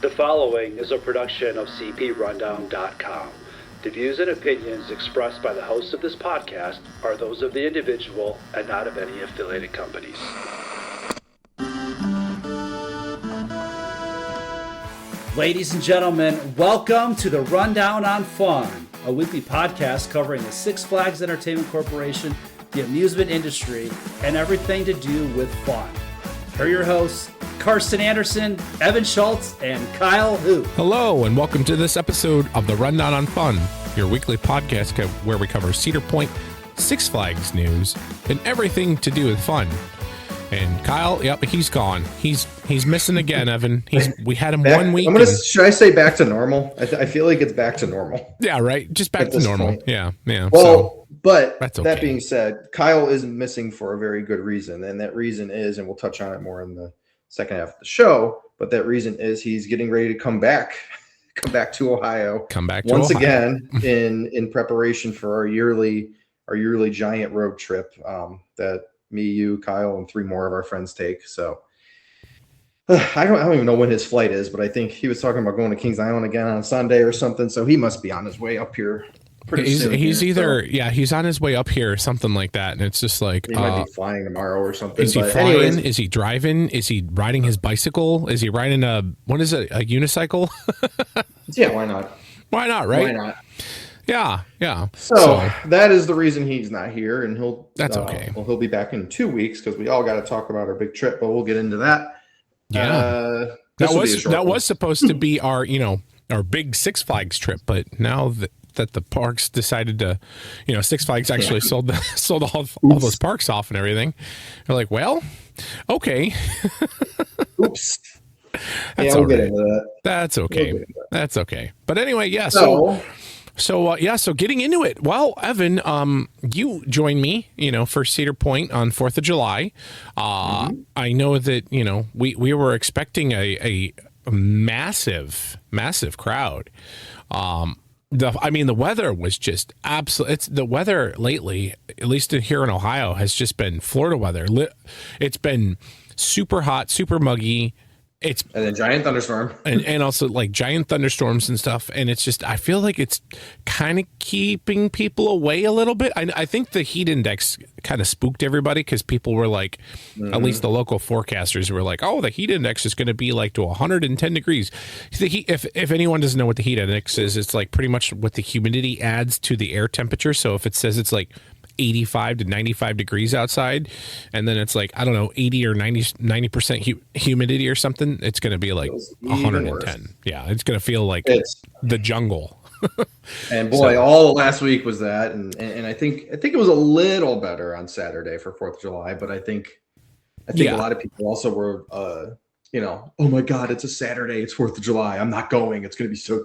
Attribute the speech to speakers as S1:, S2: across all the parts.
S1: The following is a production of cprundown.com. The views and opinions expressed by the hosts of this podcast are those of the individual and not of any affiliated companies. Ladies and gentlemen, welcome to the Rundown on Fun, a weekly podcast covering the Six Flags Entertainment Corporation, the amusement industry, and everything to do with fun. Here are your hosts, Carsten Anderson, Evan Schultz, and Kyle Hu.
S2: Hello, and welcome to this episode of the Rundown on Fun, your weekly podcast where we cover Cedar Point, Six Flags news, and everything to do with fun. And Kyle, yep, he's gone. He's missing again, Evan. We had him
S3: back,
S2: 1 week.
S3: Should I say back to normal? I feel like it's back to normal.
S2: Yeah, right. Just back to normal. Point. Yeah.
S3: Well,
S2: so,
S3: but
S2: that's okay.
S3: That being said, Kyle isn't missing for a very good reason, and that reason is, and we'll touch on it more in the second half of the show. But that reason is he's getting ready to come back to Ohio. Once again in preparation for our yearly giant road trip that me, you, Kyle, and three more of our friends take. So I don't even know when his flight is, but I think he was talking about going to Kings Island again on Sunday or something. So he must be on his way up here pretty soon.
S2: He's on his way up here or something like that. And it's just like
S3: he might be flying tomorrow or something.
S2: Is he flying? Anyways, is he driving? Is he riding his bicycle? Is he riding a unicycle?
S3: Yeah, why not?
S2: Why not, right?
S3: Why not?
S2: Yeah.
S3: So that is the reason he's not here, and
S2: that's okay.
S3: Well, he'll be back in 2 weeks because we all got to talk about our big trip, but we'll get into that.
S2: Yeah, that was supposed to be our big Six Flags trip, but now that the parks decided to, Six Flags actually sold all those parks off and everything. They're like, well, okay.
S3: Oops.
S2: That's
S3: we'll get into that.
S2: That's okay. That's okay. But anyway, yeah. So getting into it. Well, Evan, you joined me, for Cedar Point on 4th of July. I know that, we were expecting a massive crowd. The weather was just absolute. The weather lately, at least here in Ohio, has just been Florida weather. It's been super hot, super muggy. And
S3: then giant thunderstorm.
S2: and also like giant thunderstorms and stuff. And it's just, I feel like it's kind of keeping people away a little bit. I think the heat index kind of spooked everybody because people were like, at least the local forecasters were like, oh, the heat index is going to be like to 110 degrees. If anyone doesn't know what the heat index is, it's like pretty much what the humidity adds to the air temperature. So if it says it's like 85 to 95 degrees outside, and then it's like, I don't know, 80 or 90% humidity or something, it's going to be like 110. Yeah, it's going to feel like it's the jungle.
S3: And boy, all of last week was that, and I think it was a little better on Saturday for 4th of July, but I think a lot of people also were oh my God, it's a Saturday, it's 4th of July, I'm not going. It's gonna be so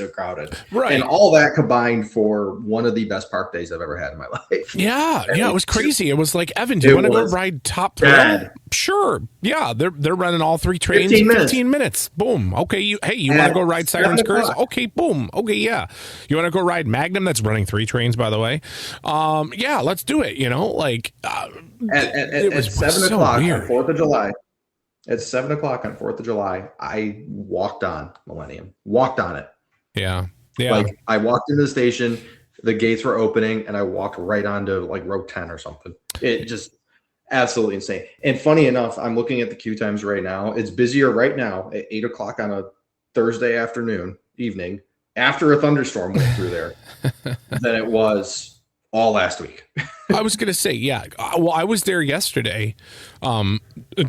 S3: crowded.
S2: Right.
S3: And all that combined for one of the best park days I've ever had in my life.
S2: Yeah, it was crazy. It was like, Evan, do you want to go ride Top Thrill? Sure. Yeah, they're running all three trains 15 minutes. Boom. Okay, you want to go ride Siren's Curse? Okay, boom. Okay, yeah. You want to go ride Magnum? That's running 3 trains, by the way. Yeah, let's do it. It was
S3: at 7
S2: so
S3: o'clock
S2: weird.
S3: on 4th of July. At 7 o'clock on 4th of July, I walked on Millennium. Walked on it.
S2: Yeah.
S3: Like I walked into the station, the gates were opening, and I walked right onto like row 10 or something. It just absolutely insane. And funny enough, I'm looking at the queue times right now. It's busier right now at 8 o'clock on a Thursday evening, after a thunderstorm went through there, than it was all last week.
S2: I was going to say, yeah. Well, I was there yesterday,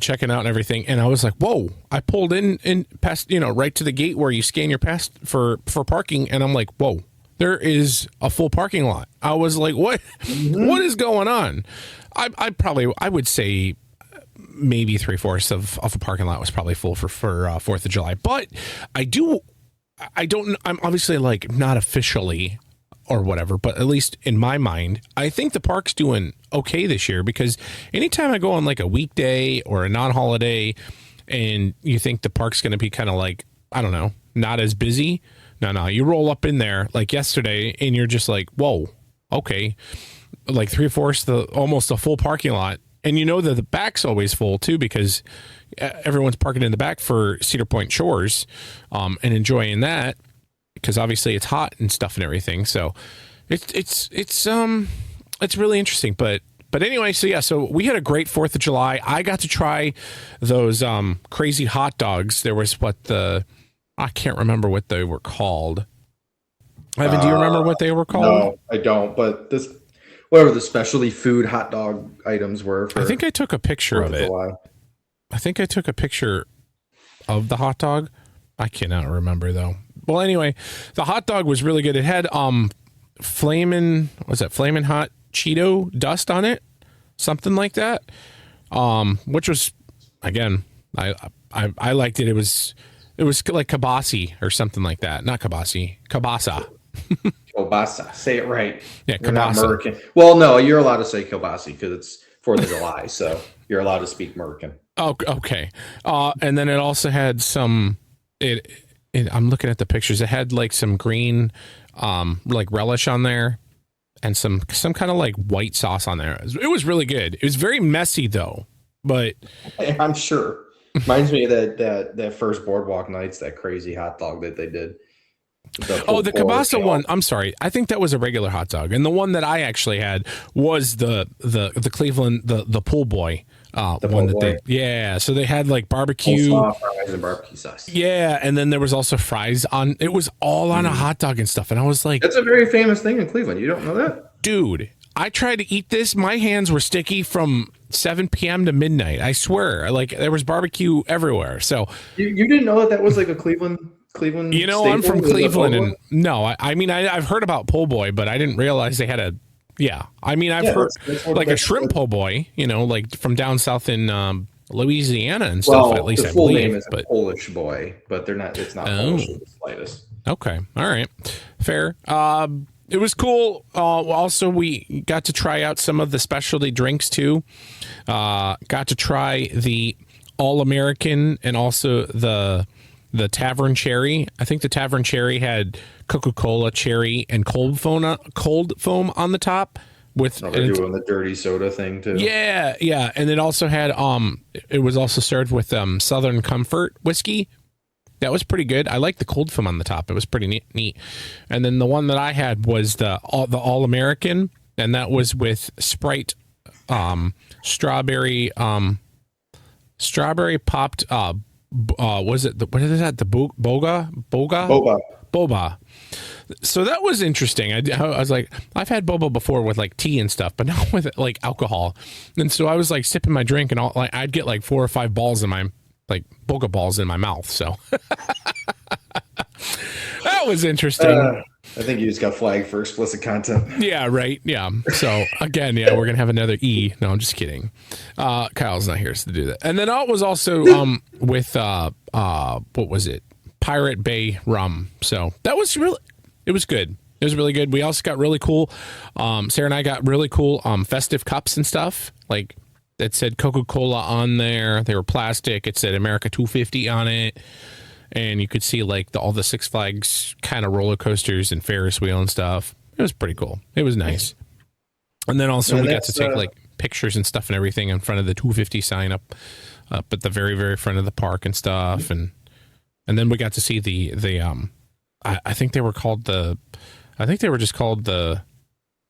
S2: checking out and everything, and I was like, whoa. I pulled in past, right to the gate where you scan your pass for parking, and I'm like, whoa, there is a full parking lot. I was like, what? Mm-hmm. What is going on? I would say maybe 3/4 of a parking lot was probably full for 4th of July. But I'm obviously like not officially or whatever, but at least in my mind, I think the park's doing okay this year, because anytime I go on like a weekday or a non-holiday and you think the park's going to be kind of like, I don't know, not as busy. No, you roll up in there like yesterday and you're just like, whoa, okay. Like 3/4, almost a full parking lot. And that the back's always full too, because everyone's parking in the back for Cedar Point Shores, and enjoying that because obviously it's hot and stuff and everything. So it's really interesting. But anyway, so we had a great 4th of July. I got to try those crazy hot dogs. There was I can't remember what they were called. Evan, do you remember what they were called?
S3: No, I don't. But whatever the specialty food hot dog items were.
S2: I think I took a picture of it. I think I took a picture of the hot dog. I cannot remember though. Well, anyway, the hot dog was really good. It had flamin' hot Cheeto dust on it, something like that. Which was, again, I liked it. It was like kibasi or something like that. Not kibasi, kielbasa.
S3: Kielbasa. Say it right.
S2: Yeah,
S3: you're not
S2: kielbasa.
S3: American. Well, no, you're allowed to say kielbasi because it's 4th of July, so you're allowed to speak American.
S2: Oh, okay. And then it also had some. I'm looking at the pictures. It had like some green, like relish on there, and some kind of like white sauce on there. It was really good. It was very messy though, but
S3: I'm sure. Reminds me of that first Boardwalk Nights, that crazy hot dog that they did.
S2: The kielbasa one. I'm sorry. I think that was a regular hot dog, and the one that I actually had was the Cleveland the pool boy one that they So they had like barbecue,
S3: fries and barbecue sauce.
S2: Yeah, and then there was also fries on. It was all on a hot dog and stuff, and I was like,
S3: that's a very famous thing in Cleveland. You don't know that,
S2: dude? I tried to eat this. My hands were sticky from 7 p.m. to midnight. I swear, like there was barbecue everywhere. So
S3: you didn't know that was like a Cleveland.
S2: You know, I'm from Cleveland, and no, I mean, I've heard about po' boy, but I didn't realize they had a. Yeah, I mean, I've heard
S3: that's
S2: like a shrimp po' boy. You know, like from down south in Louisiana and stuff.
S3: Well,
S2: at least
S3: the
S2: I
S3: full
S2: believe.
S3: name is Polish boy, but they're not. It's not Polish in the slightest.
S2: Okay, all right, fair. It was cool. Also, we got to try out some of the specialty drinks too. Got to try the All-American and also the Tavern Cherry. I think the Tavern Cherry had Coca-Cola cherry and cold foam on the top. With
S3: they're doing the dirty soda thing too.
S2: Yeah, and it also had it was also served with Southern Comfort whiskey. That was pretty good. I like the cold foam on the top. It was pretty neat. And then the one that I had was the All-American, and that was with Sprite, strawberry popped. Was it what is that? The boba. So that was interesting. I was like, I've had boba before with like tea and stuff, but not with like alcohol. And so I was like sipping my drink, and I'd get like 4 or 5 balls in my boga balls in my mouth. So that was interesting.
S3: I think you just got flagged for explicit content.
S2: Yeah, right. Yeah. So again, we're gonna have another E. No, I'm just kidding. Kyle's not here to do that. And then I was also with what was it? Pirate Bay rum. So that was it was good. It was really good. We also got really cool. Sarah and I got really cool festive cups and stuff. Like that said Coca-Cola on there. They were plastic. It said America 250 on it. And you could see like all the Six Flags kind of roller coasters and Ferris wheel and stuff. It was pretty cool. It was nice. And then also we got to take like pictures and stuff and everything in front of the 250 sign up at the very, very front of the park and stuff. And then we got to see I think they were just called the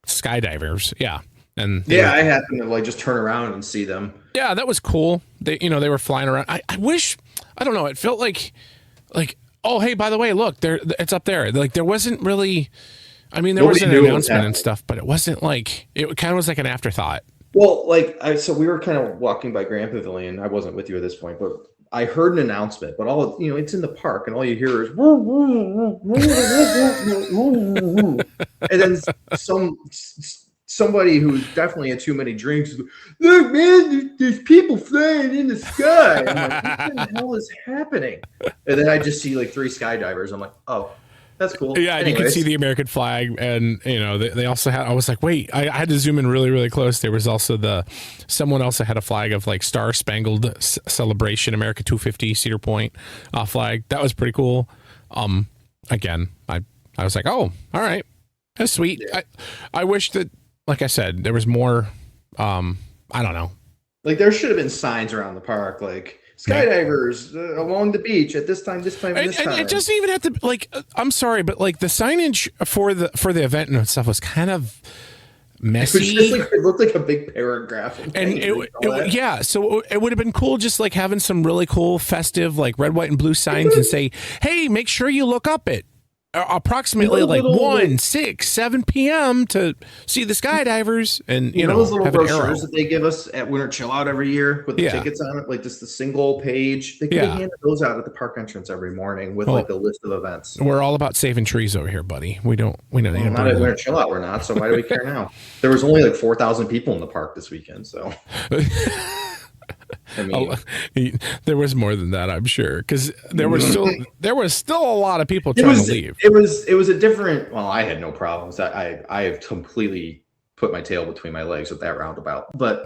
S2: skydivers. Yeah. And
S3: I happened to like just turn around and see them.
S2: Yeah, that was cool. They were flying around. I wish, I don't know, it felt like, oh, hey, by the way, look, it's up there. Like there wasn't really, I mean, there was an announcement and stuff, but it wasn't like, it kind of was like an afterthought. Well,
S3: so we were kind of walking by Grand Pavilion. I wasn't with you at this point, but I heard an announcement, but it's in the park and all you hear is, and then somebody who's definitely had too many drinks. Look, man, there's people flying in the sky. I'm like, what the hell is happening? And then I just see like 3 skydivers. I'm like, oh, that's cool.
S2: Yeah, and you can see the American flag, and they also had. I was like, wait, I had to zoom in really, really close. There was also someone else had a flag of like Star Spangled Celebration America 250 Cedar Point flag. That was pretty cool. Again, I was like, oh, all right, that's sweet. Yeah. I wish that. Like I said, there was more, I don't know.
S3: Like there should have been signs around the park, like skydivers along the beach at this time, and this time.
S2: It doesn't even have to, like, I'm sorry, but like the signage for the event and stuff was kind of messy.
S3: It looked like a big paragraph.
S2: And so it would have been cool just like having some really cool festive like red, white, and blue signs and say, hey, make sure you look up at approximately like 1, 6, 7 p.m. to see the skydivers, and you know
S3: those little
S2: have
S3: brochures that they give us at Winter Chill Out every year with the tickets on it, like just the single page. They hand those out at the park entrance every morning with like a list of events.
S2: We're all about saving trees over here, buddy. We know
S3: not at Winter Chill Out. We're not. So why do we care now? There was only like 4,000 people in the park this weekend. So. I mean,
S2: there was more than that, I'm sure, because there was still a lot of people trying to leave.
S3: It was a different. Well, I had no problems. I have completely put my tail between my legs with that roundabout. But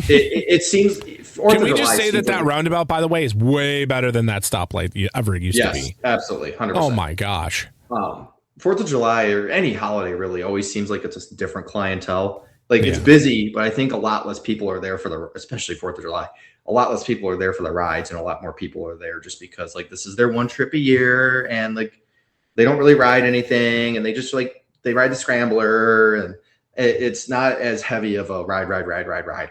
S3: it seems.
S2: Can we just say that roundabout, by the way, is way better than that stoplight ever used to be?
S3: Yes, absolutely, 100%.
S2: Oh my gosh.
S3: 4th of July or any holiday really always seems like it's a different clientele. Like it's busy, but I think a lot less people are there especially 4th of July. A lot less people are there for the rides, and a lot more people are there just because like this is their one trip a year, and like they don't really ride anything, and they just like they ride the scrambler, and it's not as heavy of a ride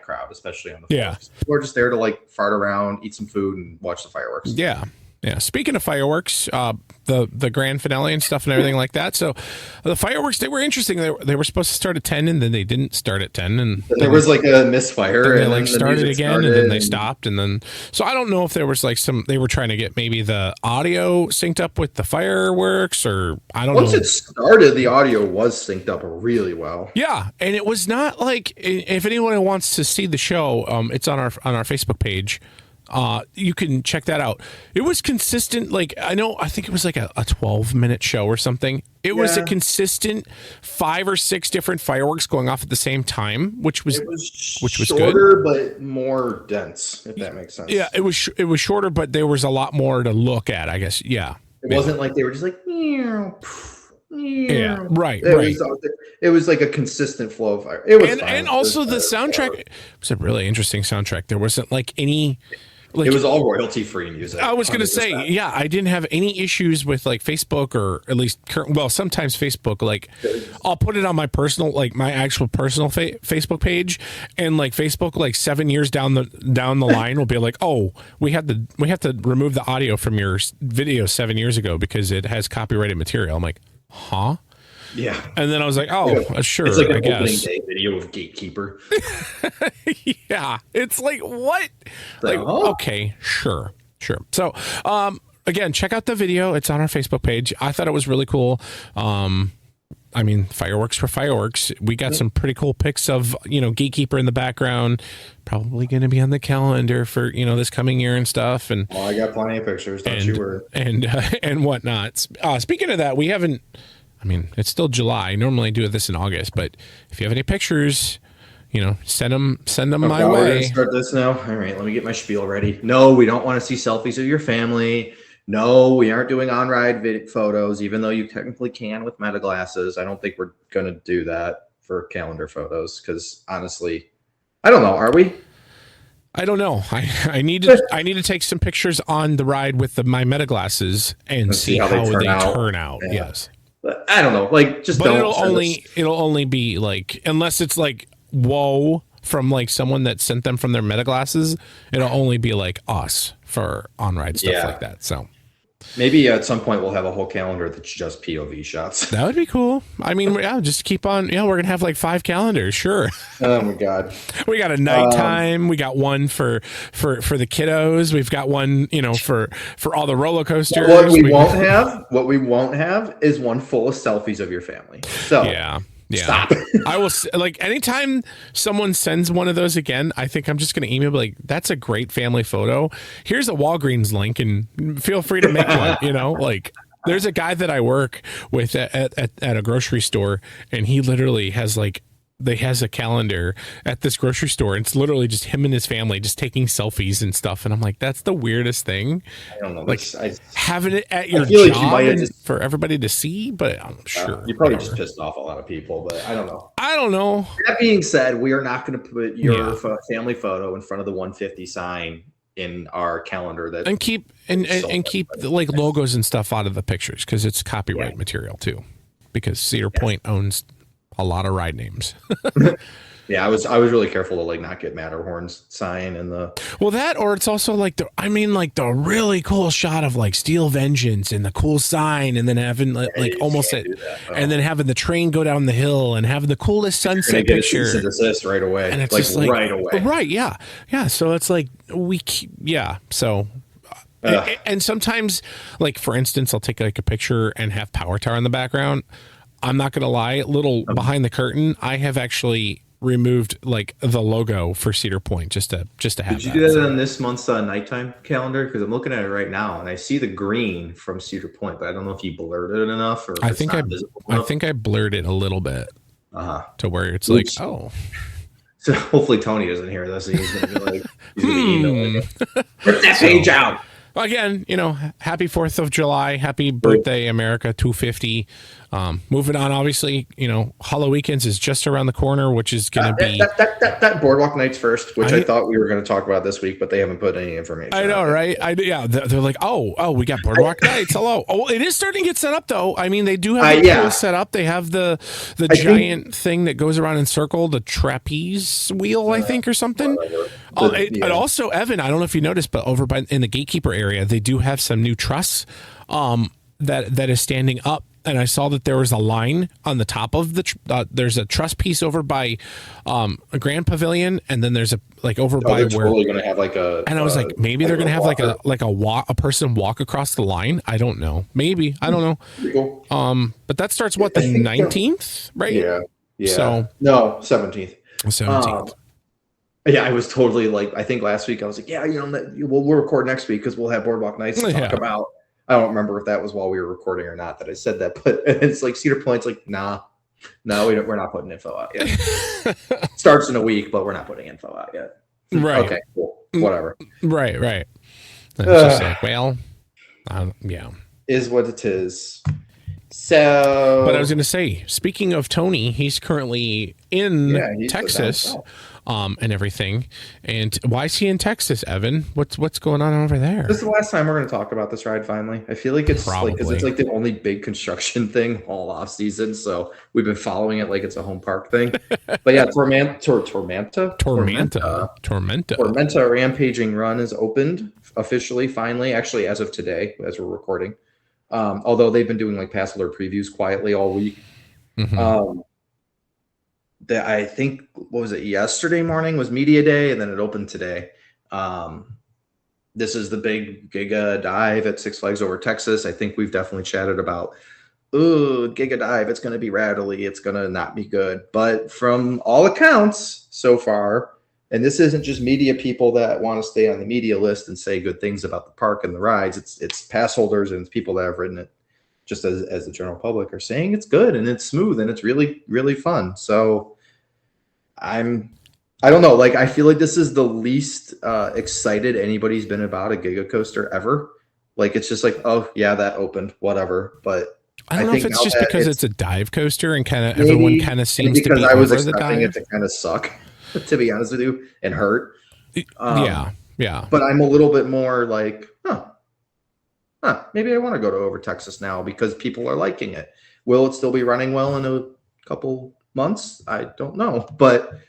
S3: crowd, especially on the 4th. People are just there to like fart around, eat some food, and watch the fireworks.
S2: Yeah. Yeah. Speaking of fireworks, the grand finale and stuff and everything like that. So the fireworks, they were interesting. They were supposed to start at 10, and then they didn't start at 10, and
S3: there was like a misfire.
S2: And they like started again, and then they stopped, and then so I don't know if there was like they were trying to get maybe the audio synced up with the fireworks, or I don't know.
S3: Once it started, the audio was synced up really well.
S2: Yeah, and it was not like, if anyone wants to see the show, it's on our Facebook page. You can check that out. It was consistent. Like I think it was like a 12-minute show or something. It was a consistent 5 or 6 different fireworks going off at the same time, which was
S3: shorter, good, but more dense, if that makes sense.
S2: Yeah, it was shorter, but there was a lot more to look at, I guess. Yeah.
S3: It wasn't like they were just like, meow.
S2: Yeah, right.
S3: It was like a consistent flow of fire. It was fine.
S2: And also the soundtrack was a really interesting soundtrack. There wasn't like any. Like,
S3: it was all royalty-free music.
S2: I was going to say, I didn't have any issues with like Facebook, or at least, sometimes Facebook, like I'll put it on my personal, like my actual personal Facebook page, and like Facebook, like 7 years down the line will be like, oh, we have to remove the audio from your video 7 years ago because it has copyrighted material. I'm like, huh?
S3: Yeah.
S2: And then I was like, oh, sure.
S3: It's like an
S2: I guess.
S3: opening day video of Gatekeeper.
S2: Yeah. It's like, what? Like, okay, sure. So, again, check out the video. It's on our Facebook page. I thought it was really cool. I mean, fireworks for fireworks. We got some pretty cool pics of, Gatekeeper in the background. Probably going to be on the calendar for, this coming year and stuff. And
S3: I got plenty of pictures. Don't you worry.
S2: And whatnot. Speaking of that, we haven't. I mean, it's still July. I normally do this in August, but if you have any pictures, send them my way.
S3: We're gonna start this now. All right, let me get my spiel ready. No, we don't want to see selfies of your family. No, we aren't doing on-ride photos, even though you technically can with meta glasses. I don't think we're going to do that for calendar photos because honestly, I don't know. Are we?
S2: I don't know. I need to take some pictures on the ride with my meta glasses and see how they turn out. Yeah. Yes.
S3: But I don't know. Like, just don't.
S2: It'll only be like, unless it's like, whoa, from like someone that sent them from their meta glasses, it'll only be like us for on-ride stuff like that. So
S3: maybe at some point we'll have a whole calendar that's just POV shots.
S2: That would be cool. I mean, just keep on. We're gonna have like 5 calendars. Sure.
S3: Oh my god.
S2: We got a nighttime. We got one for the kiddos. We've got one, for all the roller coasters.
S3: What we won't have is one full of selfies of your family. So
S2: yeah.
S3: Stop.
S2: I will, like, anytime someone sends one of those again, I think I'm just going to email, like, that's a great family photo. Here's a Walgreens link and feel free to make one, like, there's a guy that I work with at a grocery store, and he literally has has a calendar at this grocery store, and it's literally just him and his family just taking selfies and stuff. And I'm like, that's the weirdest thing.
S3: I don't know.
S2: Like having it at your job like for everybody to see, but I'm sure.
S3: You probably just pissed off a lot of people, but I don't know.
S2: That
S3: being said, we are not going to put your family photo in front of the 150 sign in our calendar. That
S2: and keep like logos and stuff out of the pictures because it's copyright material too. Because Cedar Point owns a lot of ride names.
S3: Yeah, I was really careful to like not get Matterhorn's sign and
S2: or it's also like the really cool shot of like Steel Vengeance and the cool sign, and then having and then having the train go down the hill and having the coolest sunset picture.
S3: Cease and desist right away,
S2: and it's
S3: like,
S2: just like
S3: right away,
S2: right? Yeah. So it's like so. And sometimes, like for instance, I'll take like a picture and have Power Tower in the background. I'm not gonna lie, behind the curtain, I have actually removed like the logo for Cedar Point just to have.
S3: Did you do that on this month's nighttime calendar? Because I'm looking at it right now and I see the green from Cedar Point, but I don't know if you blurred it enough or if
S2: I think I blurred it a little bit to where it's like, oh.
S3: So hopefully Tony doesn't hear this. He's gonna be like, rip that page out.
S2: Again, happy 4th of July. Happy birthday, America 250. Moving on, obviously, Hollow Weekends is just around the corner, which is going to be...
S3: That Boardwalk Nights first, which I thought we were going to talk about this week, but they haven't put any information.
S2: I know, right? They're like, oh, we got Boardwalk Nights. Hello. Oh, it is starting to get set up, though. I mean, they do have the cool set up. They have the giant thing that goes around in circle, the trapeze wheel, I think, or something. And also, Evan, I don't know if you noticed, but over in the Gatekeeper area, they do have some new truss that is standing up. And I saw that there was a line on the top of there's a truss piece over by a Grand Pavilion, and then there's over by where
S3: totally going to have like a.
S2: And I was like, maybe they're going to have a person walk across the line. I don't know. Maybe I don't know.
S3: Cool.
S2: But that starts the 19th, right?
S3: Yeah.
S2: So
S3: no, 17th.
S2: 17th.
S3: Yeah, I was totally like. I think last week I was like, we'll record next week because we'll have Boardwalk Nights to talk about. I don't remember if that was while we were recording or not that I said that, but it's like Cedar Point's like, no, we're not putting info out yet. Starts in a week, but we're not putting info out yet.
S2: Right.
S3: Okay, cool. Whatever.
S2: Right. It's just like, well, yeah.
S3: Is what it is. So.
S2: But I was going to say, speaking of Tony, he's currently in Texas. And everything. And why is he in Texas, Evan? What's going on over there?
S3: This is the last time we're going to talk about this ride. Finally, I feel like it's it's like the only big construction thing all off season. So we've been following it like it's a home park thing. But yeah, Tormenta Rampaging Run is opened officially. Finally, actually, as of today, as we're recording. Although they've been doing like pass holder previews quietly all week.
S2: Mm-hmm.
S3: That I think, what was it, yesterday morning was media day, and then it opened today. This is the big Giga Dive at Six Flags Over Texas. I think we've definitely chatted about, Giga Dive, it's going to be rattly, it's going to not be good. But from all accounts so far, and this isn't just media people that want to stay on the media list and say good things about the park and the rides, it's pass holders and it's people that have ridden it just as the general public are saying it's good and it's smooth and it's really, really fun. So I don't know. Like, I feel like this is the least excited anybody's been about a Giga Coaster ever. Like, it's just like, oh yeah, that opened, whatever. But
S2: I don't know if it's just because it's a dive coaster and kind of everyone kind of seems to be
S3: I was
S2: over the
S3: expecting
S2: dive.
S3: it to kind of suck, to be honest with you, and hurt.
S2: Yeah.
S3: But I'm a little bit more like, maybe I want to go to Over Texas now because people are liking it. Will it still be running well in a couple months? I don't know, but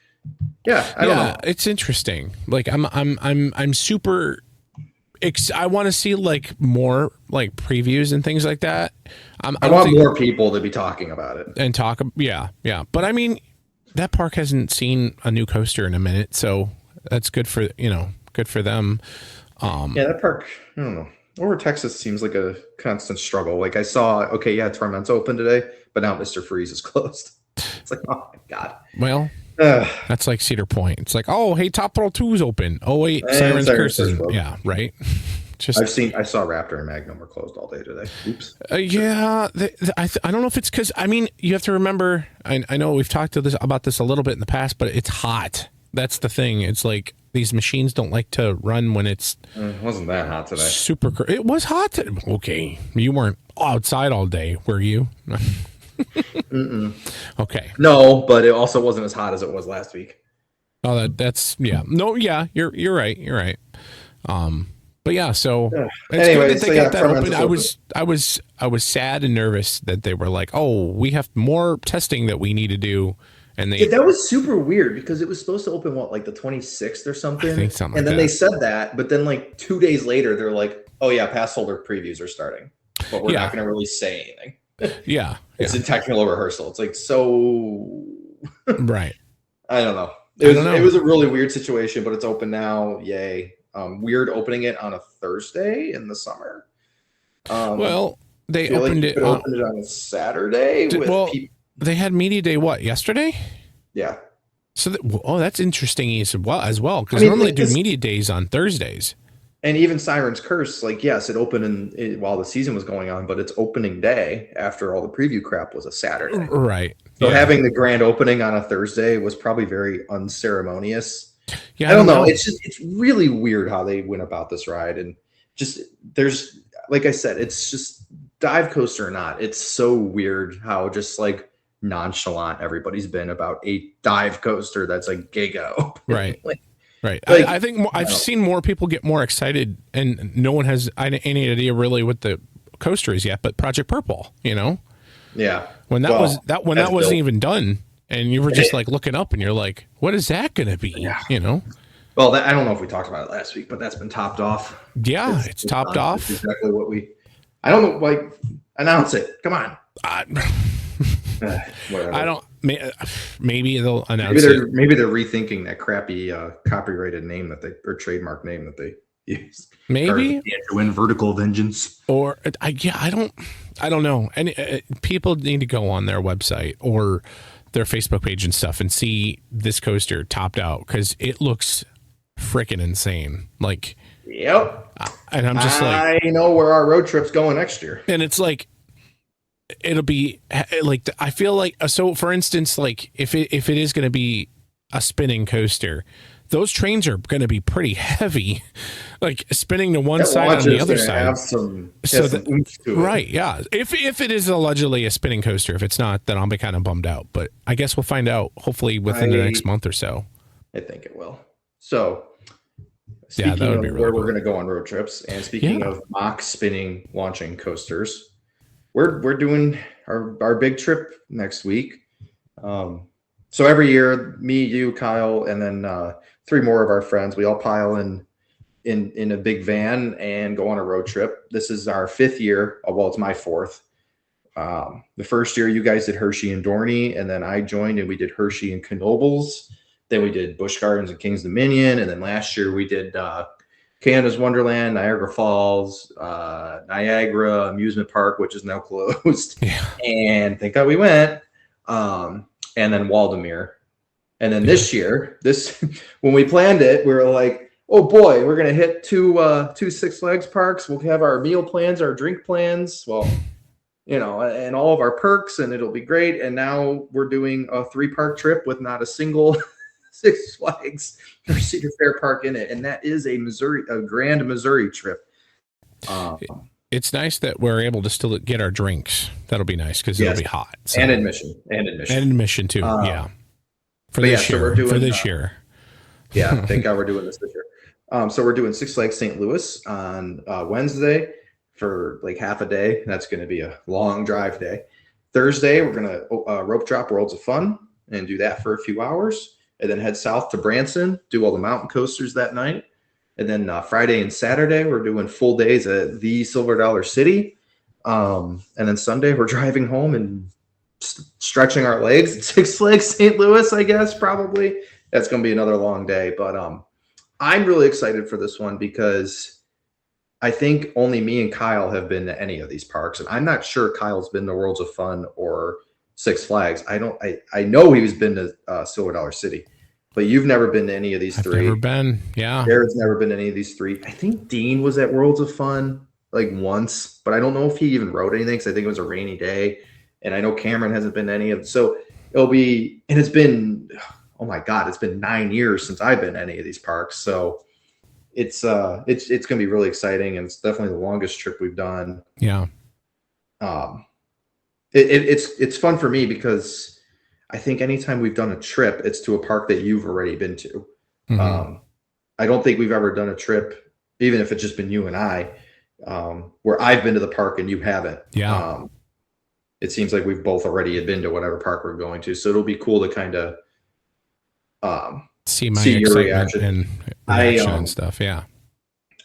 S3: I don't know.
S2: It's interesting. Like I'm super. I want to see like more like previews and things like that.
S3: I want more people to be talking about it
S2: and talk. Yeah. But I mean, that park hasn't seen a new coaster in a minute, so that's good for good for them.
S3: That park. I don't know. Over Texas seems like a constant struggle. Like I saw, Tormenta open today, but now Mr. Freeze is closed. It's like, oh my God.
S2: Well, that's like Cedar Point. It's like, oh, hey, Top Thrill 2's open. Oh wait, Siren's Curse is, right. Just
S3: I saw Raptor and Magnum were closed all day today. Oops.
S2: I don't know if it's because, I mean, you have to remember, I know we've talked about this a little bit in the past, but it's hot. That's the thing. It's like these machines don't like to run when it's
S3: it wasn't that hot today.
S2: It was hot. Okay. You weren't outside all day, were you? Okay.
S3: No, but it also wasn't as hot as it was last week.
S2: Oh, that's yeah. No, yeah, you're right. You're right. But yeah, so it's
S3: Anyway,
S2: good that they got that open. I was sad and nervous that they were like, "Oh, we have more testing that we need to do," and
S3: that was super weird because it was supposed to open like the 26th or something.
S2: I think something
S3: and
S2: like
S3: then
S2: that.
S3: They said that, but then like 2 days later, they're like, "Oh yeah, pass holder previews are starting, but we're not going to really say anything."
S2: Yeah,
S3: it's in technical rehearsal. It's like so.
S2: Right.
S3: I don't know. It was a really weird situation, but it's open now. Yay. Weird opening it on a Thursday in the summer.
S2: Well, they opened it
S3: on a Saturday.
S2: They had media day yesterday?
S3: Yeah.
S2: So that's interesting as well because normally do media days on Thursdays.
S3: And even Siren's Curse, yes, it opened while the season was going on, but its opening day after all the preview crap was a Saturday.
S2: Right.
S3: So having the grand opening on a Thursday was probably very unceremonious.
S2: Yeah,
S3: I don't know. It's really weird how they went about this ride, and there's like I said, it's just dive coaster or not. It's so weird how just nonchalant everybody's been about a dive coaster that's giga.
S2: Right. Right. I think I've seen more people get more excited, and no one has any idea really what the coaster is yet, but Project Purple,
S3: Yeah.
S2: When that wasn't even done, and you were just looking up and you're like, what is that going to be?
S3: Yeah. Well, I don't know if we talked about it last week, but that's been topped off.
S2: Yeah, it's topped off.
S3: That's exactly what I don't know, announce it. Come on.
S2: I don't. Maybe they'll announce it.
S3: Maybe they're rethinking that crappy copyrighted name or trademark name that they used.
S2: Maybe
S3: win Vertical Vengeance.
S2: Or I don't know. And people need to go on their website or their Facebook page and stuff and see this coaster topped out because it looks freaking insane.
S3: Yep.
S2: And I'm just
S3: I know where our road trip's going next year.
S2: And it's it'll be I feel so for instance, if it is going to be a spinning coaster, those trains are going to be pretty heavy, spinning to one side on the other side.
S3: Have some
S2: right. Yeah. If it is allegedly a spinning coaster, if it's not, then I'll be kind of bummed out, but I guess we'll find out hopefully within the next month or so.
S3: I think it will. So speaking of where we're going to go on road trips and speaking of mock spinning launching coasters, we're doing our big trip next week. So every year, me, you, Kyle, and then 3 more of our friends, we all pile in a big van and go on a road trip. This is our 5th year. Well, it's my 4th. The first year, you guys did Hershey and Dorney, and then I joined and we did Hershey and Knoebels. Then we did Busch Gardens and Kings Dominion, and then last year we did Canada's Wonderland, Niagara Falls, Niagara Amusement Park, which is now closed.
S2: Yeah.
S3: And thank God we went. And then Waldameer. And then this year, when we planned it, we were like, oh boy, we're going to hit two Six Flags parks. We'll have our meal plans, our drink plans. Well, and all of our perks, and it'll be great. And now we're doing a 3-park trip with not a single Six Flags or Cedar Fair Park in it, and that is a Grand Missouri trip.
S2: It's nice that we're able to still get our drinks. That'll be nice because it'll be hot.
S3: So. And admission
S2: too. For this year.
S3: Yeah, thank God we're doing this year. So we're doing Six Flags St. Louis on Wednesday for half a day. That's going to be a long drive day. Thursday, we're going to rope drop Worlds of Fun and do that for a few hours. And then head south to Branson, do all the mountain coasters that night. And then Friday and Saturday, we're doing full days at the Silver Dollar City. And then Sunday, we're driving home and stretching our legs at Six Flags St. Louis, I guess, probably. That's going to be another long day. But I'm really excited for this one because I think only me and Kyle have been to any of these parks. And I'm not sure Kyle's been to Worlds of Fun or Six Flags. I know he's been to Silver Dollar City, but you've never been to any of these 3.
S2: Never been. Yeah.
S3: Jared's never been to any of these 3. I think Dean was at Worlds of Fun once, but I don't know if he even wrote anything because I think it was a rainy day. And I know Cameron hasn't been to any of it. So it's been, oh my God, it's been 9 years since I've been to any of these parks. So it's going to be really exciting. And it's definitely the longest trip we've done.
S2: Yeah.
S3: It's fun for me because I think anytime we've done a trip, it's to a park that you've already been to. Mm-hmm. I don't think we've ever done a trip even if it's just been you and I, where I've been to the park and you haven't.
S2: Yeah.
S3: It seems like we've both already had been to whatever park we're going to. So it'll be cool to kind of
S2: see my
S3: your
S2: excitement
S3: reaction.
S2: and reaction and stuff. Yeah.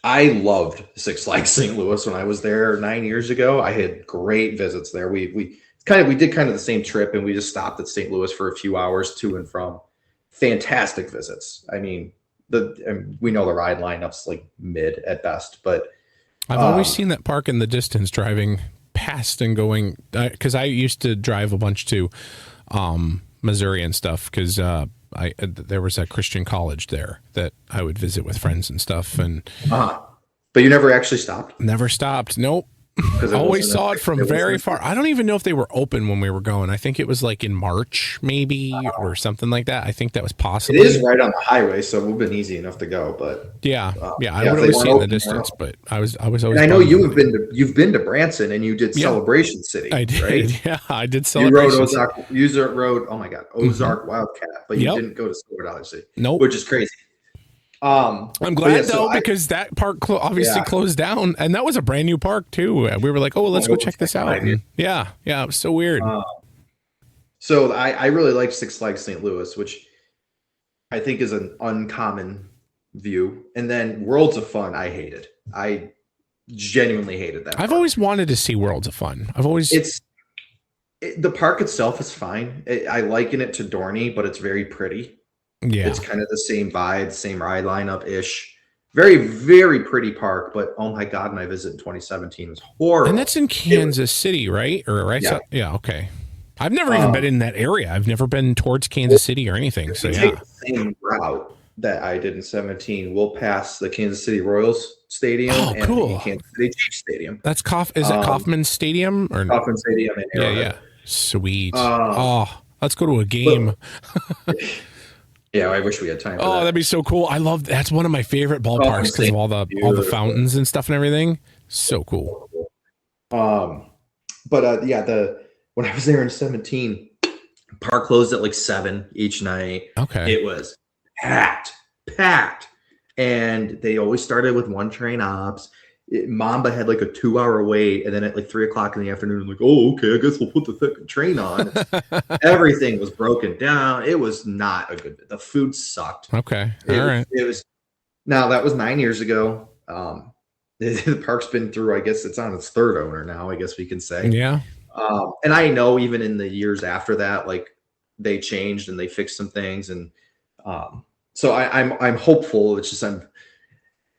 S3: I loved Six Flags St. Louis when I was there 9 years ago. I had great visits there. We did kind of the same trip, and we just stopped at St. Louis for a few hours to and from. Fantastic visits. I mean, we know the ride lineup's like mid at best, but
S2: I've always seen that park in the distance driving past and going, because I used to drive a bunch to Missouri and stuff, because there was a Christian college there that I would visit with friends and stuff. And
S3: but you never actually stopped?
S2: Never stopped. Nope. Always saw it from very far. I don't even know if they were open when we were going. I think it was like in March, maybe, or something like that. I think that was possible.
S3: It is right on the highway, so it would have been easy enough to go. But
S2: I would always see it in the distance. But I was always.
S3: And I know you've been to Branson, and you did Celebration City.
S2: I did.
S3: Right?
S2: Yeah, I did Celebration.
S3: You rode Ozark Wildcat, but you didn't go to Silver Dollar City.
S2: Nope.
S3: Which is crazy.
S2: I'm glad because that park obviously closed down, and that was a brand new park too. We were like, let's go check this out. And yeah, it was so weird.
S3: So I really like Six Flags St. Louis, which I think is an uncommon view. And then Worlds of Fun, I hated. I genuinely hated that.
S2: I've always wanted to see Worlds of Fun. The park itself is fine. I liken it to Dorney, but it's very pretty. Yeah, it's kind of the same vibe, same ride lineup ish. Very, very pretty park, but oh my god, my visit in 2017 was horrible. And that's in Kansas City, right? Yeah, okay. I've never even been in that area. I've never been towards Kansas City or anything. So
S3: take the same route that I did in 17. We'll pass the Kansas City Royals Stadium and the Kansas City Chiefs Stadium.
S2: That's is it Kauffman Stadium or
S3: Kauffman Stadium in Arrowhead. Yeah.
S2: Sweet. Let's go to a game.
S3: Yeah, I wish we had time for that.
S2: That'd be so cool. That's one of my favorite ballparks because of all the fountains and stuff and everything. So cool.
S3: When I was there in 17, park closed at like 7 each night.
S2: Okay.
S3: It was packed. And they always started with one train ops. Mamba had like a 2-hour wait, and then at like 3:00 in the afternoon, like, okay, I guess we'll put the second train on. Everything was broken down. It was not a good. The food sucked.
S2: Okay, all right.
S3: It was. Now that was 9 years ago. The park's been through. I guess it's on its third owner now. I guess we can say.
S2: Yeah.
S3: And I know even in the years after that, like they changed and they fixed some things, and so I'm hopeful. It's just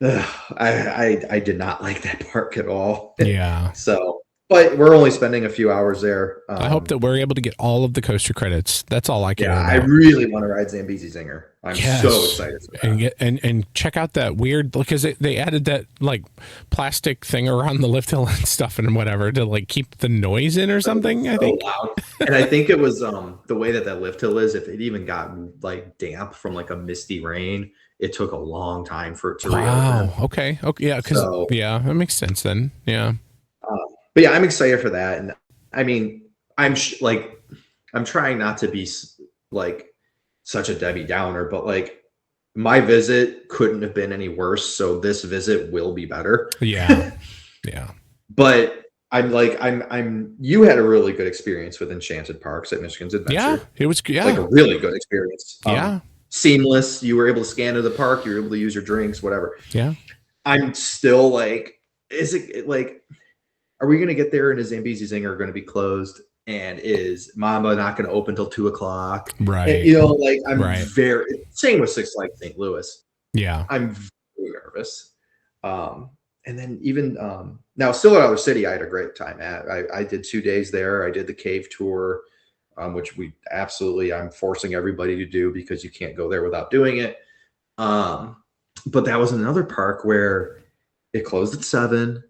S3: I did not like that park at all.
S2: Yeah.
S3: So, but we're only spending a few hours there.
S2: I hope that we're able to get all of the coaster credits. That's all I care about.
S3: I really want to ride Zambezi Zinger. I'm so excited for that.
S2: And check out that weird, because they added that like plastic thing around the lift hill and stuff and whatever to like keep the noise in or something. I think.
S3: Loud. And I think it was the way that lift hill is. If it even got like damp from like a misty rain, it took a long time for it to reopen.
S2: Wow. Okay. Yeah. That makes sense then. Yeah.
S3: But yeah, I'm excited for that. And I mean, I'm trying not to be like such a Debbie Downer, but like my visit couldn't have been any worse. So this visit will be better.
S2: Yeah. Yeah.
S3: But you had a really good experience with Enchanted Parks at Michigan's Adventure.
S2: Yeah. It was
S3: like a really good experience.
S2: Yeah.
S3: Seamless. You were able to scan to the park. You were able to use your drinks, whatever.
S2: Yeah.
S3: I'm still like, is it like, are we going to get there and is Zambezi Zinger going to be closed? And is Mamba not going to open till 2:00?
S2: Right.
S3: And, I'm very, same with Six Flags St. Louis.
S2: Yeah.
S3: I'm very nervous. And then even now, Silver Dollar City, I had a great time at. I did 2 days there. I did the cave tour, which I'm forcing everybody to do because you can't go there without doing it. But that was another park where it closed at 7.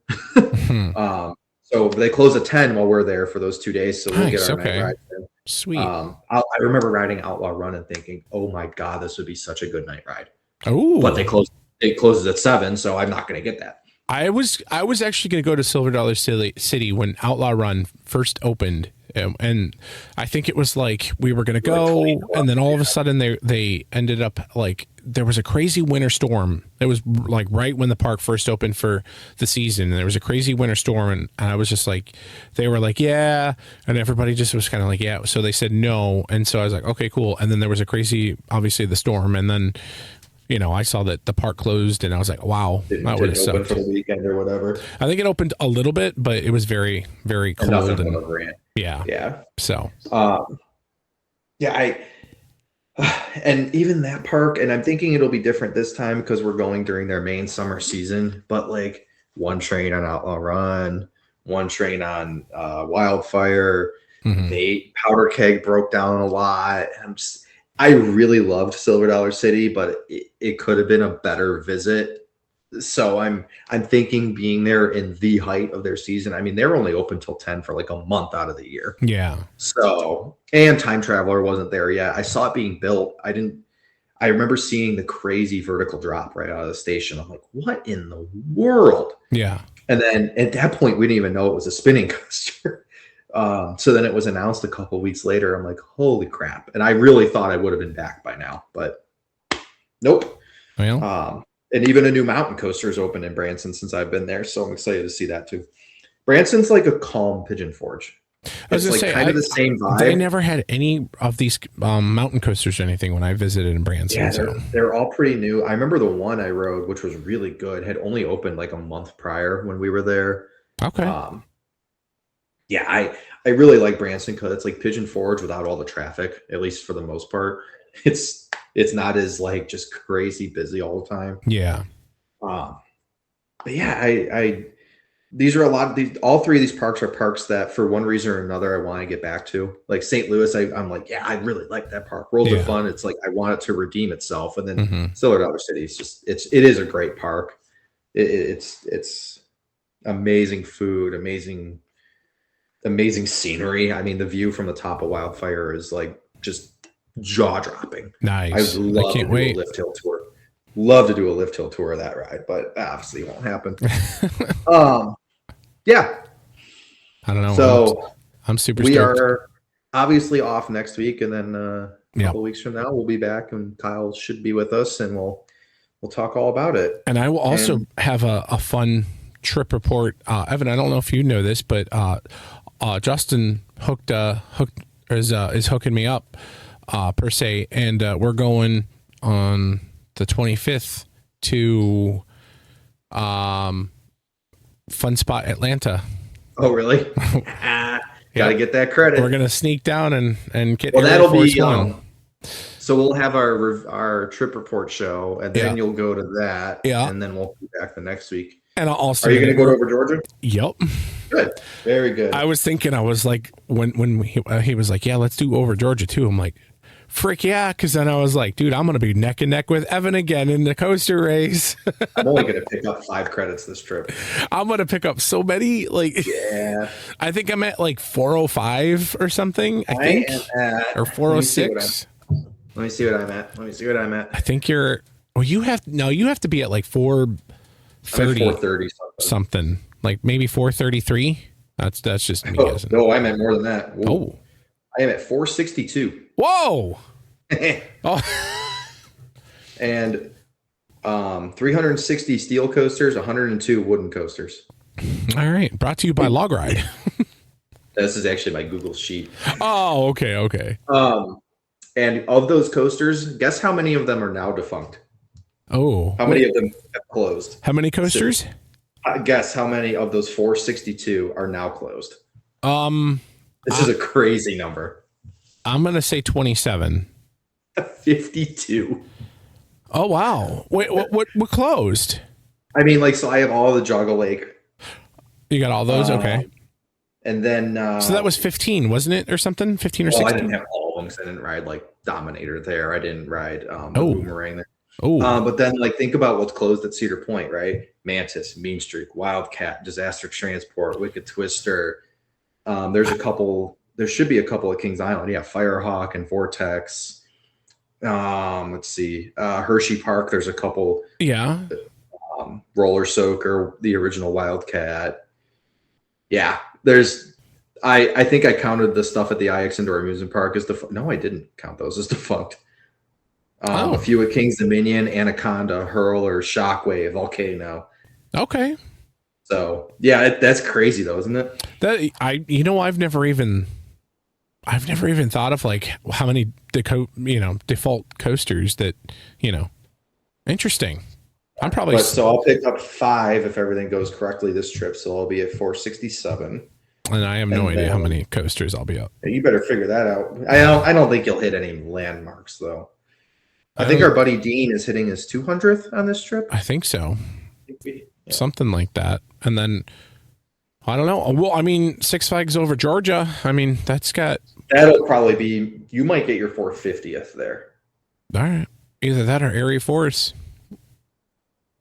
S3: So they close at 10 while we're there for those 2 days. So we'll get our night ride in.
S2: Sweet.
S3: I remember riding Outlaw Run and thinking, oh my God, this would be such a good night ride.
S2: Oh,
S3: but it closes at 7. So I'm not going to get that.
S2: I was actually going to go to Silver Dollar City when Outlaw Run first opened and I think it was like we were gonna go, and then all of a sudden they ended up like there was a crazy winter storm. It was like right when the park first opened for the season, and there was a crazy winter storm, and I was just like, they were like, yeah, and everybody just was kind of like, yeah. So they said no, and so I was like, okay, cool. And then there was a crazy, obviously the storm, and then I saw that the park closed, and I was like, wow, that would have sucked.
S3: For the weekend or whatever.
S2: I think it opened a little bit, but it was very, very cold. Yeah. So.
S3: And even that park, and I'm thinking it'll be different this time because we're going during their main summer season, but like one train on Outlaw Run, one train on Wildfire, the powder keg broke down a lot. I really loved Silver Dollar City, but it could have been a better visit. So I'm thinking being there in the height of their season. I mean, they're only open till 10 for like a month out of the year.
S2: Yeah.
S3: So, and Time Traveler wasn't there yet. I saw it being built. I remember seeing the crazy vertical drop right out of the station. I'm like, what in the world?
S2: Yeah.
S3: And then at that point, we didn't even know it was a spinning coaster. So then it was announced a couple weeks later. I'm like, holy crap. And I really thought I would have been back by now, but nope.
S2: Well,
S3: and even a new mountain coaster is open in Branson since I've been there. So I'm excited to see that too. Branson's like a calm Pigeon Forge. It's like kind of the same vibe.
S2: They never had any of these mountain coasters or anything when I visited in Branson.
S3: Yeah, they're all pretty new. I remember the one I rode, which was really good, had only opened like a month prior when we were there.
S2: Okay.
S3: Yeah, I really like Branson because it's like Pigeon Forge without all the traffic, at least for the most part. It's not as like just crazy busy all the time.
S2: Yeah.
S3: But yeah, these are all three of these parks are parks that for one reason or another I want to get back to. Like St. Louis, I'm like, yeah, I really like that park. Worlds of Fun, it's like I want it to redeem itself. And then Silver Dollar City, it is a great park. It's amazing food, amazing scenery. I mean, the view from the top of Wildfire is like just jaw dropping.
S2: Nice.
S3: I can't wait. Love to do a lift hill tour of that ride, but obviously it won't happen. Yeah.
S2: I don't know.
S3: So
S2: I'm super
S3: stoked. We
S2: stoked.
S3: are obviously off next week, and then a couple weeks from now we'll be back, and Kyle should be with us, and we'll talk all about it.
S2: And I will also have a fun trip report. Evan, I don't know if you know this, but Justin is hooking me up per se, and we're going on the 25th to Fun Spot Atlanta.
S3: Oh, really? Gotta get that credit.
S2: We're gonna sneak down and get.
S3: Well, that'll be. So we'll have our trip report show, and then you'll go to that.
S2: Yeah,
S3: and then we'll be back the next week.
S2: And also,
S3: are you gonna go over Georgia?
S2: Yep.
S3: Good. Very good.
S2: I was like, when he was like, yeah, let's do over Georgia too. I'm like, frick yeah, because then I was like, dude, I'm gonna be neck and neck with Evan again in the coaster race.
S3: I'm only gonna pick up 5 credits this trip.
S2: I'm gonna pick up so many. Like,
S3: yeah,
S2: I think I'm at like 405 or something. I think or 406.
S3: Let me see what I'm at.
S2: I think you're. Well, you have to be at like 430.
S3: 430
S2: something. Like maybe 433. That's just me guessing.
S3: No, I'm at more than that. Whoa.
S2: Oh,
S3: I am at 462.
S2: Whoa! Oh,
S3: and 360 steel coasters, 102 wooden coasters.
S2: All right, brought to you by Log Ride.
S3: This is actually my Google sheet.
S2: Oh, okay.
S3: And of those coasters, guess how many of them are now defunct?
S2: Oh,
S3: how many of them have closed?
S2: How many coasters?
S3: So, guess how many of those 462 are now closed? This is a crazy number.
S2: I'm going to say 27.
S3: 52.
S2: Oh, wow. Wait, what closed?
S3: I mean, like, so I have all the Joggle Lake.
S2: You got all those? Okay.
S3: And then...
S2: so that was 15, wasn't it? Or something? 15 or 16?
S3: I didn't have all of them because I didn't ride, like, Dominator there. I didn't ride the Boomerang there.
S2: Oh.
S3: But then, like, think about what's closed at Cedar Point, right? Mantis, Mean Streak, Wildcat, Disaster Transport, Wicked Twister. There's a couple... There should be a couple at Kings Island. Yeah, Firehawk and Vortex. Let's see. Hershey Park, there's a couple.
S2: Yeah.
S3: Roller Soaker, the original Wildcat. Yeah, there's I think I counted the stuff at the IX Indoor Amusement Park as defunct. No, I didn't count those as defunct. A few at King's Dominion, Anaconda, Hurler, Shockwave, Volcano.
S2: Okay.
S3: So yeah, that's crazy though, isn't it?
S2: I've never even thought of like how many default coasters that, interesting. I'm probably
S3: so I'll pick up 5 if everything goes correctly this trip. So I'll be at 467.
S2: And I have no idea how many coasters I'll be up.
S3: You better figure that out. I don't think you'll hit any landmarks though. I think our buddy Dean is hitting his 200th on this trip.
S2: I think so. Something like that. And then, I don't know. Well, I mean, Six Flags Over Georgia. I mean, that'll
S3: probably be, you might get your 450th there.
S2: All right. Either that or Airy Force.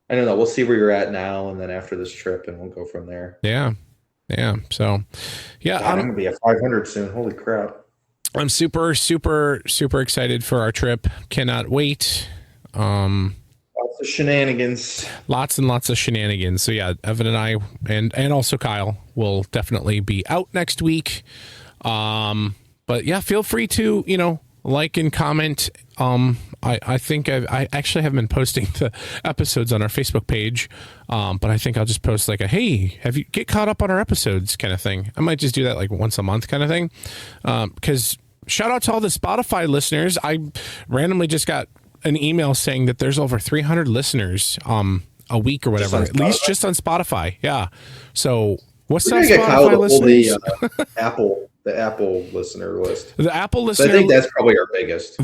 S3: I don't know. We'll see where you're at now and then after this trip, and we'll go from there.
S2: Yeah. So, yeah.
S3: God, I'm going to be at 500 soon. Holy crap.
S2: I'm super, super, super excited for our trip. Cannot wait.
S3: Lots of shenanigans.
S2: Lots and lots of shenanigans. So yeah, Evan and I and also Kyle will definitely be out next week. But yeah, feel free to, like and comment. I think I actually have been posting the episodes on our Facebook page. But I think I'll just post like hey, get caught up on our episodes kind of thing. I might just do that like once a month kind of thing. Because shout out to all the Spotify listeners. I randomly just got an email saying that there's over 300 listeners a week or whatever, at least just on Spotify. Yeah. So what's that Spotify listeners? The Apple listener list.
S3: The Apple listener. So I think that's probably our biggest.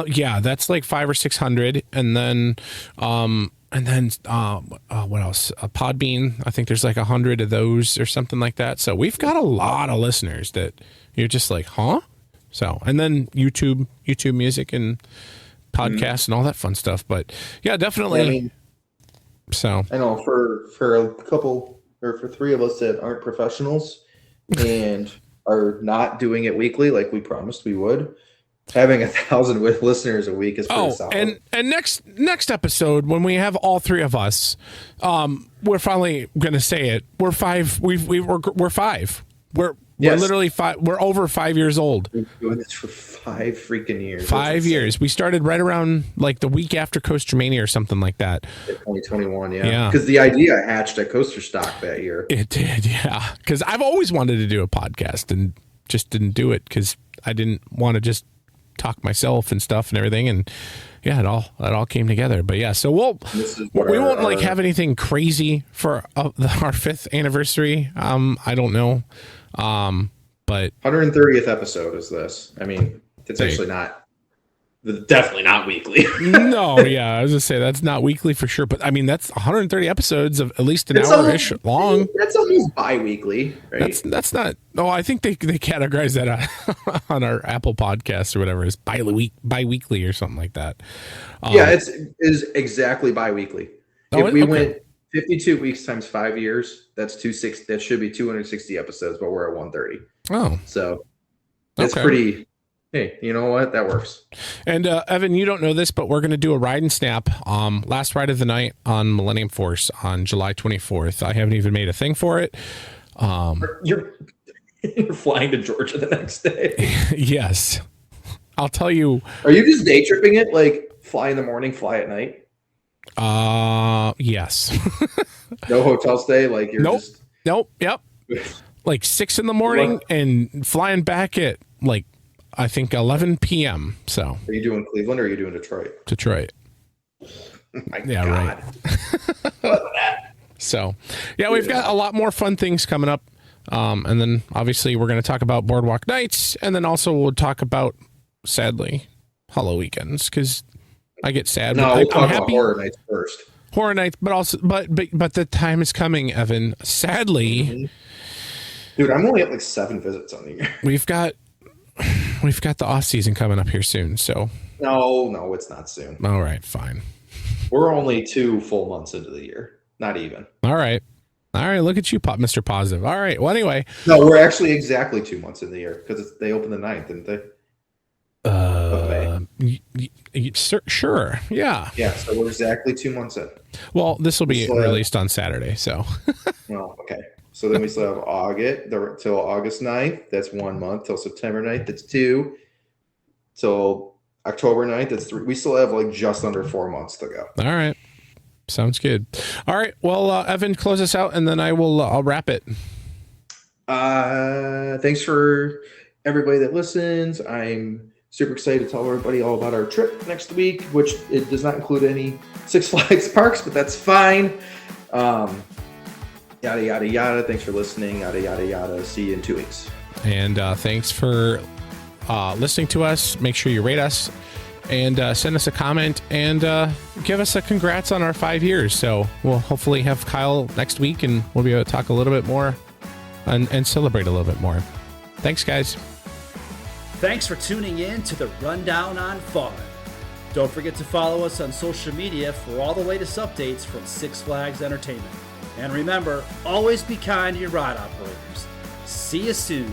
S2: Yeah, that's like 500 or 600, and then what else? Podbean. I think there's like 100 of those or something like that. So we've got a lot of listeners that you're just like, huh? So, and then YouTube Music and podcasts and all that fun stuff. But yeah, definitely. So
S3: I know for a couple or for 3 of us that aren't professionals and are not doing it weekly like we promised we would, having 1,000 with listeners a week is pretty solid.
S2: And next episode when we have all 3 of us, we're finally going to say it. We're 5. We're 5. We're literally 5. We're over 5 years old.
S3: We've been doing this for 5 freaking years.
S2: 5 years. We started right around like the week after Coaster Mania or something like that.
S3: 2021, yeah. Because the idea hatched at Coaster Stock that year.
S2: It did, yeah. Because I've always wanted to do a podcast and just didn't do it because I didn't want to just talk myself and stuff and everything. And yeah, it all came together. But yeah, so we won't like have anything crazy for our 5th anniversary. I don't know. But
S3: 130th episode is this. I mean, it's actually definitely not weekly.
S2: No, yeah, I was gonna say that's not weekly for sure. But I mean, that's 130 episodes of at least an hour-ish long.
S3: That's almost bi-weekly, right?
S2: That's not. Oh, I think they categorize that on our Apple Podcasts or whatever as bi-weekly or something like that.
S3: Yeah, it is exactly bi-weekly. If we went 52 weeks times 5 years, that's 260. That should be 260 episodes, but we're at 130.
S2: Oh,
S3: so that's pretty. Hey, you know what? That works.
S2: And Evan, you don't know this, but we're going to do a ride and snap. Last ride of the night on Millennium Force on July 24th. I haven't even made a thing for it.
S3: You're flying to Georgia the next day.
S2: Yes, I'll tell you.
S3: Are you just day tripping it? Like fly in the morning, fly at night?
S2: Yes.
S3: No hotel stay. Like you're just.
S2: Nope. Yep. Like 6 a.m. and flying back at like. I think 11 p.m. So,
S3: are you doing Cleveland or are you doing Detroit?
S2: Detroit.
S3: My God.
S2: Right. So, yeah, we've got a lot more fun things coming up. And then obviously we're going to talk about Boardwalk Nights, and then also we'll talk about, sadly, Hollow Weekends because I get sad.
S3: No, we'll talk about Horror Nights first.
S2: Horror Nights, but also, but the time is coming, Evan. Sadly,
S3: dude, I'm only at like 7 visits on the year.
S2: We've got the off season coming up here soon, so
S3: no, it's not soon.
S2: All right, fine.
S3: We're only 2 full months into the year, not even.
S2: All right. Look at you, Mr. Positive. All right. Well, anyway,
S3: no, we're actually exactly 2 months in the year because they opened the 9th, didn't they?
S2: Sure. Yeah.
S3: Yeah. So we're exactly 2 months in.
S2: Well, this will be released on Saturday, so.
S3: Well, okay. So then we still have August till August 9th. That's 1 month. Till September 9th. That's 2. Till October 9th. That's 3. We still have like just under 4 months to go.
S2: All right. Sounds good. All right. Well, Evan, close us out and then I'll wrap it.
S3: Thanks for everybody that listens. I'm super excited to tell everybody all about our trip next week, which it does not include any Six Flags parks, but that's fine. Yada, yada, yada. Thanks for listening. Yada, yada, yada. See you in 2 weeks.
S2: And thanks for listening to us. Make sure you rate us and send us a comment and give us a congrats on our 5 years. So we'll hopefully have Kyle next week and we'll be able to talk a little bit more and celebrate a little bit more. Thanks, guys.
S1: Thanks for tuning in to the Rundown on Fun. Don't forget to follow us on social media for all the latest updates from Six Flags Entertainment. And remember, always be kind to your ride operators. See you soon.